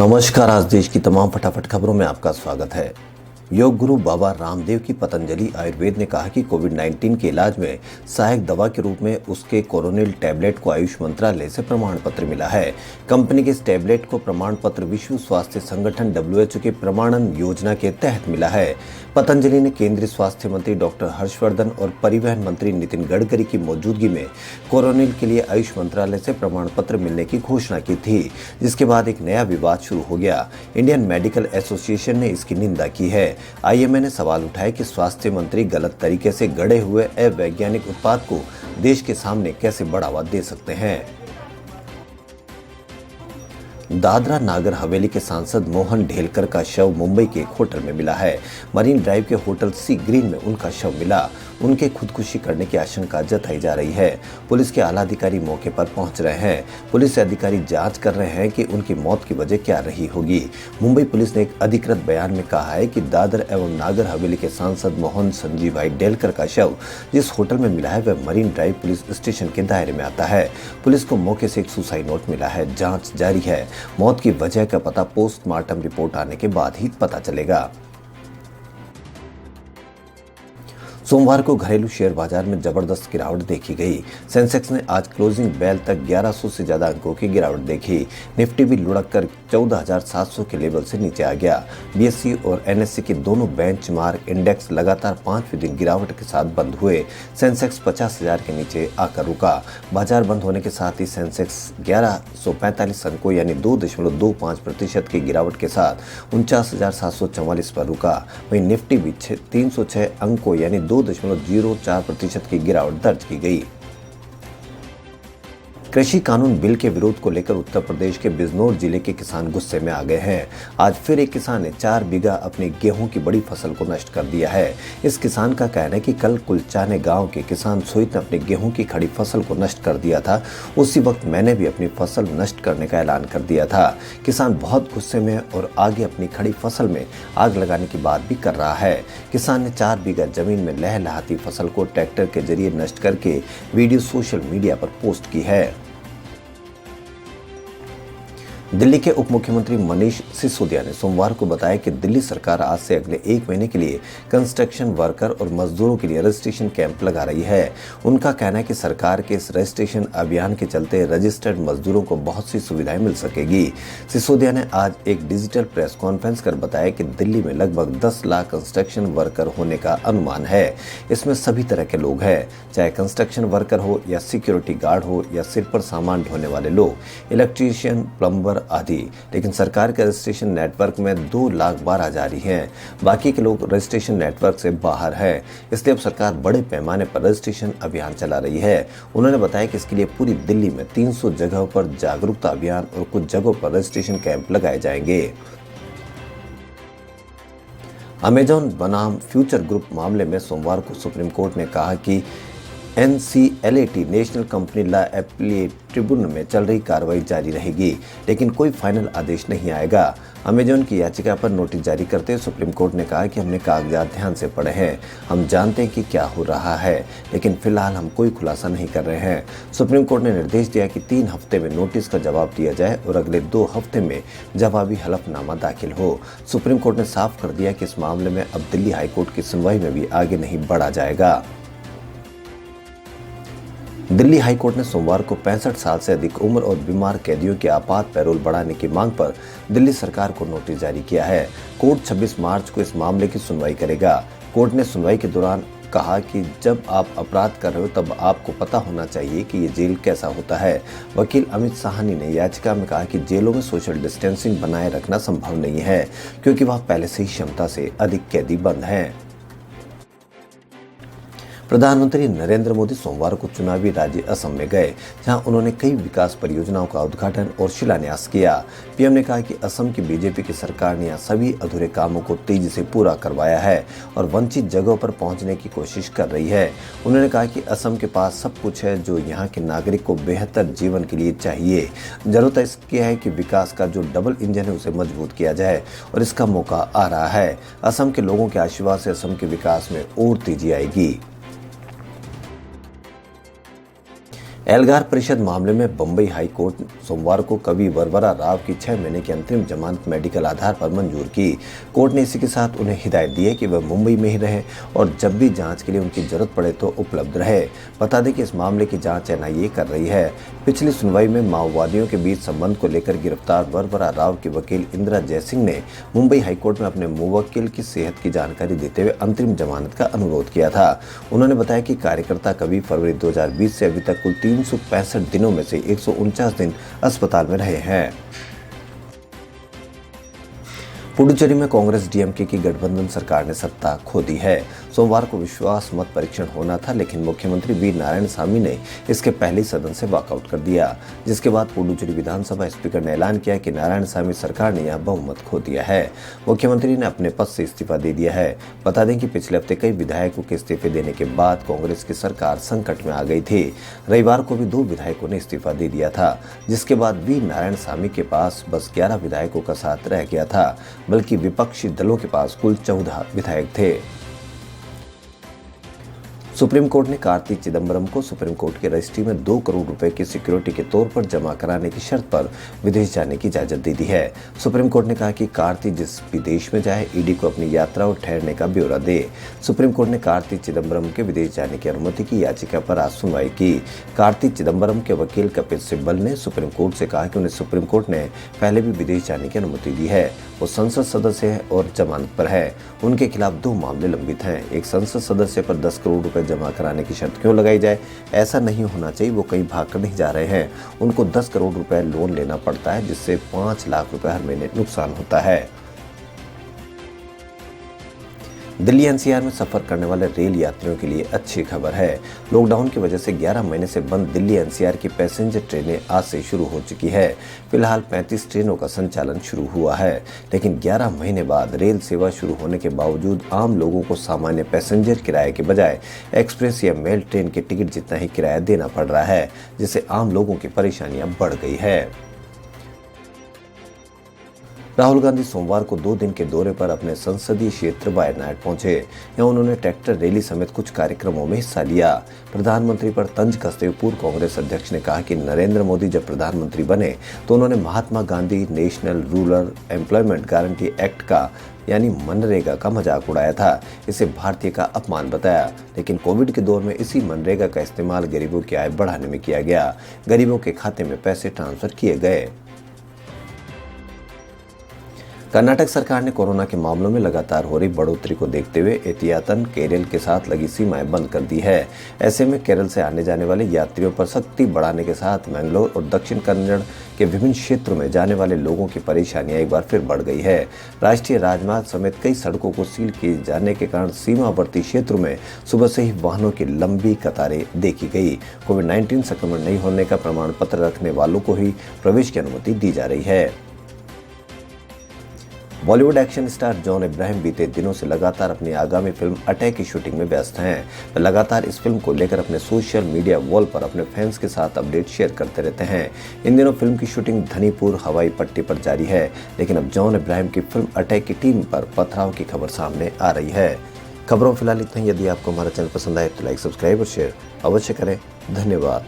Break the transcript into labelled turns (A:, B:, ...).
A: नमस्कार। आज देश की तमाम फटाफट खबरों में आपका स्वागत है। योग गुरु बाबा रामदेव की पतंजलि आयुर्वेद ने कहा कि कोविड-19 के इलाज में सहायक दवा के रूप में उसके कोरोनिल टैबलेट को आयुष मंत्रालय से प्रमाण पत्र मिला है। कंपनी के इस टैबलेट को प्रमाण पत्र विश्व स्वास्थ्य संगठन WHO के प्रमाणन योजना के तहत मिला है। पतंजलि ने केंद्रीय स्वास्थ्य मंत्री डॉक्टर हर्षवर्धन और परिवहन मंत्री नितिन गडकरी की मौजूदगी में कोरोनिल के लिए आयुष मंत्रालय से प्रमाण पत्र मिलने की घोषणा की थी, जिसके बाद एक नया विवाद शुरू हो गया। इंडियन मेडिकल एसोसिएशन ने इसकी निंदा की है। IMA ने सवाल उठाया कि स्वास्थ्य मंत्री गलत तरीके से गढ़े हुए अवैज्ञानिक उत्पाद को देश के सामने कैसे बढ़ावा दे सकते हैं। दादरा नागर हवेली के सांसद मोहन ढेलकर का शव मुंबई के एक होटल में मिला है। मरीन ड्राइव के होटल सी ग्रीन में उनका शव मिला। उनके खुदकुशी करने की आशंका जताई जा रही है। पुलिस के आला अधिकारी मौके पर पहुंच रहे हैं। पुलिस अधिकारी जांच कर रहे हैं कि उनकी मौत की वजह क्या रही होगी। मुंबई पुलिस ने एक अधिकृत बयान में कहा है कि दादर एवं नागर हवेली के सांसद मोहन संजीव भाई ढेलकर का शव जिस होटल में मिला है वह मरीन ड्राइव पुलिस स्टेशन के दायरे में आता है। पुलिस को मौके से एक सुसाइड नोट मिला है। जाँच जारी है। मौत की वजह का पता पोस्टमार्टम रिपोर्ट आने के बाद ही पता चलेगा। सोमवार को घरेलू शेयर बाजार में जबरदस्त गिरावट देखी गई। सेंसेक्स ने आज क्लोजिंग बेल तक 1100 से ज्यादा अंकों की गिरावट देखी। निफ्टी भी लुढ़क कर 14,700 के लेवल से नीचे आ गया। BSE और NSE के दोनों बेंचमार्क इंडेक्स लगातार 5वें दिन गिरावट के साथ बंद हुए। सेंसेक्स 50,000 के नीचे आकर रुका। बाजार बंद होने के साथ ही सेंसेक्स 1145 अंकों यानी 2.25% की गिरावट के साथ 49,744 पर रुका। वहीं निफ्टी भी 306 अंकों यानी 2.04% की गिरावट दर्ज की गई। कृषि कानून बिल के विरोध को लेकर उत्तर प्रदेश के बिजनौर जिले के किसान गुस्से में आ गए हैं। आज फिर एक किसान ने 4 बीघा अपनी गेहूं की बड़ी फसल को नष्ट कर दिया है। इस किसान का कहना है कि कल कुलचाने गांव के किसान सोहित ने अपनी गेहूं की खड़ी फसल को नष्ट कर दिया था। उसी वक्त मैंने भी अपनी फसल नष्ट करने का ऐलान कर दिया था। किसान बहुत गुस्से में और आगे अपनी खड़ी फसल में आग लगाने की बात भी कर रहा है। किसान ने 4 बीघा जमीन में लहलहाती फसल को ट्रैक्टर के जरिए नष्ट करके वीडियो सोशल मीडिया पर पोस्ट की है। दिल्ली के उप मुख्यमंत्री मनीष सिसोदिया ने सोमवार को बताया कि दिल्ली सरकार आज से अगले 1 महीने के लिए कंस्ट्रक्शन वर्कर और मजदूरों के लिए रजिस्ट्रेशन कैंप लगा रही है। उनका कहना है कि सरकार के इस रजिस्ट्रेशन अभियान के चलते रजिस्टर्ड मजदूरों को बहुत सी सुविधाएं मिल सकेगी। सिसोदिया ने आज एक डिजिटल प्रेस कॉन्फ्रेंस कर बताया कि दिल्ली में लगभग 10 लाख कंस्ट्रक्शन वर्कर होने का अनुमान है। इसमें सभी तरह के लोग हैं, चाहे कंस्ट्रक्शन वर्कर हो या सिक्योरिटी गार्ड हो या सिर पर सामान ढोने वाले लोग, इलेक्ट्रीशियन, प्लम्बर आदि। लेकिन सरकार के रजिस्ट्रेशन नेटवर्क में 2,12,000 ही हैं। बाकी के लोग रजिस्ट्रेशन नेटवर्क से बाहर हैं। इसलिए अब सरकार बड़े पैमाने पर रजिस्ट्रेशन अभियान चला रही है। उन्होंने बताया कि इसके लिए पूरी दिल्ली में 300 जगहों पर जागरूकता अभियान और कुछ जगहों पर रजिस्ट्रेशन कैंप लगाए जाएंगे। अमेजॉन बनाम फ्यूचर ग्रुप मामले में सोमवार को सुप्रीम कोर्ट ने कहा कि NCLAT national company law appellate tribunal में चल रही कार्रवाई जारी रहेगी, लेकिन कोई फाइनल आदेश नहीं आएगा। अमेजॉन की याचिका पर नोटिस जारी करते हुए सुप्रीम कोर्ट ने कहा कि हमने कागजात ध्यान से पढ़े हैं, हम जानते हैं कि क्या हो रहा है, लेकिन फिलहाल हम कोई खुलासा नहीं कर रहे हैं। सुप्रीम कोर्ट ने निर्देश दिया कि 3 हफ्ते में नोटिस का जवाब दिया जाए और अगले 2 हफ्ते में जवाबी हलफनामा दाखिल हो। सुप्रीम कोर्ट ने साफ कर दिया कि इस मामले में अब दिल्ली हाईकोर्ट की सुनवाई में भी आगे नहीं बढ़ा जाएगा। दिल्ली हाईकोर्ट ने सोमवार को 65 साल से अधिक उम्र और बीमार कैदियों के आपात पैरोल बढ़ाने की मांग पर दिल्ली सरकार को नोटिस जारी किया है। कोर्ट 26 मार्च को इस मामले की सुनवाई करेगा। कोर्ट ने सुनवाई के दौरान कहा कि जब आप अपराध कर रहे हो तब आपको पता होना चाहिए कि ये जेल कैसा होता है। वकील अमित साहनी ने याचिका में कहा कि जेलों में सोशल डिस्टेंसिंग बनाए रखना संभव नहीं है, क्योंकि वह पहले से ही क्षमता से अधिक कैदी बंद हैं। प्रधानमंत्री नरेंद्र मोदी सोमवार को चुनावी राज्य असम में गए, जहां उन्होंने कई विकास परियोजनाओं का उद्घाटन और शिलान्यास किया। पीएम ने कहा कि असम की बीजेपी की सरकार ने यहां सभी अधूरे कामों को तेजी से पूरा करवाया है और वंचित जगहों पर पहुंचने की कोशिश कर रही है। उन्होंने कहा कि असम के पास सब कुछ है जो यहाँ के नागरिक को बेहतर जीवन के लिए चाहिए। जरूरत इसकी है कि विकास का जो डबल इंजन है उसे मजबूत किया जाए और इसका मौका आ रहा है। असम के लोगों के आशीर्वाद से असम के विकास में और तेजी आएगी। एल्गार परिषद मामले में बंबई हाई कोर्ट सोमवार को कवि वरवरा राव की 6 महीने की अंतरिम जमानत मेडिकल आधार पर मंजूर की। कोर्ट ने इसी के साथ उन्हें हिदायत दी है कि वह मुंबई में ही रहे और जब भी जांच के लिए उनकी जरूरत पड़े तो उपलब्ध रहे। बता दें कि इस मामले की जांच एनआईए कर रही है। पिछली सुनवाई में माओवादियों के बीच संबंध को लेकर गिरफ्तार वरवरा राव की वकील इंदिरा जयसिंह ने मुंबई हाईकोर्ट में अपने मुवक्किल की सेहत की जानकारी देते हुए अंतरिम जमानत का अनुरोध किया था। उन्होंने बताया कि कार्यकर्ता कवि फरवरी 2020 से अभी तक कुल 365 दिनों में से 149 दिन अस्पताल में रहे हैं। पुडुचेरी में कांग्रेस डीएमके की गठबंधन सरकार ने सत्ता खो दी है। सोमवार को विश्वास मत परीक्षण होना था, लेकिन मुख्यमंत्री वी नारायणसामी ने इसके पहले सदन से वॉकआउट कर दिया, जिसके बाद पुडुचेरी विधानसभा स्पीकर ने ऐलान किया कि नारायणसामी सरकार ने यहां बहुमत खो दिया है। मुख्यमंत्री ने अपने पद से इस्तीफा दे दिया है। बता दें कि पिछले हफ्ते कई विधायकों के इस्तीफे देने के बाद कांग्रेस की सरकार संकट में आ गई थी। रविवार को भी 2 विधायकों ने इस्तीफा दे दिया था, जिसके बाद वी नारायणसामी के पास बस 11 विधायकों का साथ रह गया था, बल्कि विपक्षी दलों के पास कुल 14 विधायक थे। सुप्रीम कोर्ट ने कार्ति चिदंबरम को सुप्रीम कोर्ट के रजिस्ट्री में 2 करोड़ रुपए की सिक्योरिटी के तौर पर जमा कराने की शर्त पर विदेश जाने की इजाजत दे दी है। सुप्रीम कोर्ट ने कहा कि कार्ति जिस भी देश में जाए ईडी को अपनी यात्रा और ठहरने का ब्यौरा दे। सुप्रीम कोर्ट ने कार्ति चिदंबरम के विदेश जाने की अनुमति की याचिका पर आज सुनवाई की। कार्ति चिदंबरम के वकील कपिल सिब्बल ने सुप्रीम कोर्ट से कहा कि उन्हें सुप्रीम कोर्ट ने पहले भी विदेश जाने की अनुमति दी है। वो संसद सदस्य है और जमानत पर है। उनके खिलाफ 2 मामले लंबित हैं। एक संसद सदस्य पर 10 करोड़ रुपए जमा कराने की शर्त क्यों लगाई जाए? ऐसा नहीं होना चाहिए। वो कहीं भाग कर नहीं जा रहे हैं। उनको 10 करोड़ रुपए लोन लेना पड़ता है, जिससे 5 लाख रुपए हर महीने नुकसान होता है। दिल्ली एनसीआर में सफर करने वाले रेल यात्रियों के लिए अच्छी खबर है। लॉकडाउन की वजह से 11 महीने से बंद दिल्ली एनसीआर की पैसेंजर ट्रेनें आज से शुरू हो चुकी है। फिलहाल 35 ट्रेनों का संचालन शुरू हुआ है, लेकिन 11 महीने बाद रेल सेवा शुरू होने के बावजूद आम लोगों को सामान्य पैसेंजर किराए के बजाय एक्सप्रेस या मेल ट्रेन के टिकट जितना ही किराया देना पड़ रहा है, जिससे आम लोगों की परेशानियां बढ़ गई है। राहुल गांधी सोमवार को 2 दिन के दौरे पर अपने संसदीय क्षेत्र वायनाड पहुंचे। यहां उन्होंने ट्रैक्टर रैली समेत कुछ कार्यक्रमों में हिस्सा लिया। प्रधानमंत्री पर तंज कसते हुए पूर्व कांग्रेस अध्यक्ष ने कहा कि नरेंद्र मोदी जब प्रधानमंत्री बने तो उन्होंने Mahatma Gandhi national rural employment guarantee act का यानी मनरेगा का मजाक उड़ाया था। इसे भारतीय का अपमान बताया, लेकिन कोविड के दौर में इसी मनरेगा का इस्तेमाल गरीबों की आय बढ़ाने में किया गया। गरीबों के खाते में पैसे ट्रांसफर किए गए। कर्नाटक सरकार ने कोरोना के मामलों में लगातार हो रही बढ़ोतरी को देखते हुए एहतियातन केरल के साथ लगी सीमाएं बंद कर दी है। ऐसे में केरल से आने जाने वाले यात्रियों पर सख्ती बढ़ाने के साथ मैंगलोर और दक्षिण कन्नड़ के विभिन्न क्षेत्रों में जाने वाले लोगों की परेशानियां एक बार फिर बढ़ गई है। राष्ट्रीय राजमार्ग समेत कई सड़कों को सील किए जाने के कारण सीमावर्ती क्षेत्रों में सुबह से ही वाहनों की लंबी कतारें देखी गई। कोविड-19 संक्रमण नहीं होने का प्रमाण पत्र रखने वालों को ही प्रवेश की अनुमति दी जा रही है। Bollywood action star John Ibrahim बीते दिनों से लगातार अपनी आगामी फिल्म अटैक की शूटिंग में व्यस्त हैं। वे लगातार इस फिल्म को लेकर अपने सोशल मीडिया वॉल पर अपने फैंस के साथ अपडेट शेयर करते रहते हैं। इन दिनों फिल्म की शूटिंग धनीपुर हवाई पट्टी पर जारी है, लेकिन अब जॉन इब्राहिम की फिल्म अटैक की टीम पर पथराव की खबर सामने आ रही है। खबरों फिलहाल इतना ही। यदि आपको हमारा चैनल पसंद आए तो लाइक, सब्सक्राइब और शेयर अवश्य करें। धन्यवाद।